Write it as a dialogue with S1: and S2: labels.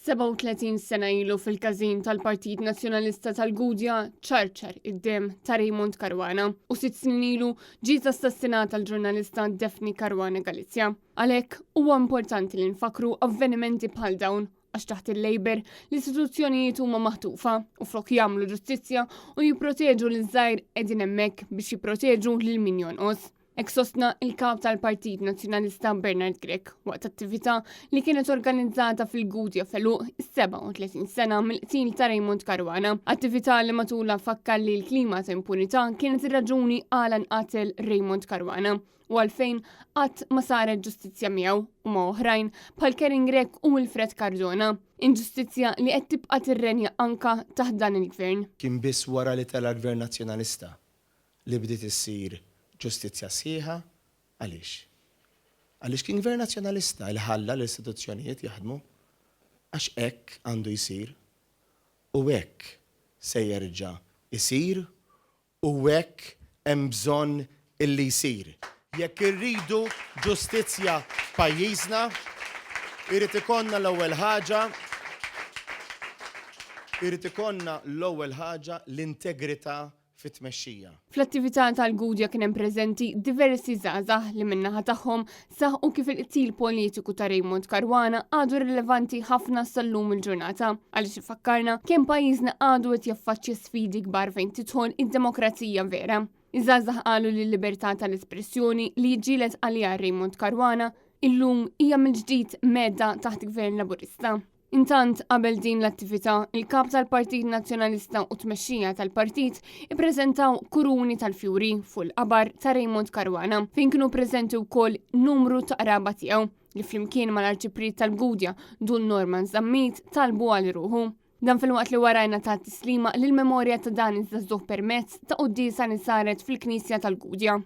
S1: 37 sena ilu fil-każin tal-Partit Nazzjonalista tal-Gudja ċarċar id-dem ta' Raymond Caruana u 6 snin ilu ġiet assassinata l-ġurnalista Daphne Caruana Galizia. Għalhekk huwa importanti li nfakru avvenimenti bħal dawn għax taħt il-Labor l-istituzzjonijiet huma maħtufa u flok jagħmlu ġustizzja u jipproteġu l-żgħir qegħdin hemmhekk biex jipproteġu lil min jonqos. Hekk sostna il-kap tal-Partit Nazzjonalista Bernard Grech waqt attività li kienet organizzata fil-Gudja feluq 37 sena mill-qtil ta' Raymond Caruana. Attività li matula fakkar li l-klima ta' impunità kienet ir-raġuni għal nqatel Raymond Caruana u għalfejn qatt ma saret ġustizzja miegħu u ma' oħrajn bħal Karen Grech u Wilfred Cardona. Inġustizzja li qed tibqa' tirrenja anka taħt dan il-gvern.
S2: Kien biss wara li tela l-Gvern Nazzjonalista li bdiet issir ġustizzja sħiħa għaliex? Għaliex kien Gvern Nazzjonalista li ħalla l-istituzzjonijiet jaħdmu għax hekk għandu jsir u hekk se jerġa' jsir u hekk hemm bżonn illi jsir. Jekk irridu ġustizzja f'pajjiżna, irid ikollna l-ewwel ħaġa l-integrità fit-tmexxija.
S1: Fl-attività tal-Gudja kien hemm preżenti diversi żgħażagħ li min-naħa tagħhom saħqu kif il-qtil politiku ta' Raymond Caruana għadu rilevanti ħafna sal-lum il-ġurnata għaliex ifakkarna kemm pajjiżna għadu qed jaffaċċja sfidi kbar fejn tidħol id-demokrazija vera. Iż-żgħażagħ qalu li l-libertà tal-espressjoni li ġielet għaliha Raymond Caruana illum hija mill-ġdid medda taħt Gvern Laburista. Intant, qabel din l-attività, il-kap tal-Partit Nazzjonalista u tmexxija tal-partit ippreżentaw kuruni tal-fjuri fuq il-qabar ta' Raymond Caruana fejn kienu preżenti wkoll numru ta' qraba tiegħu li flimkien mal-Arċiprit tal-Gudja Dun Norman Zammit talbu għal ruħu. Dan fil-waqt li warajna ta' tislima lill-memorja ta' dan iż-żagħżugħ permezz ta' qudiesa li saret fil-Knisja tal-Gudja.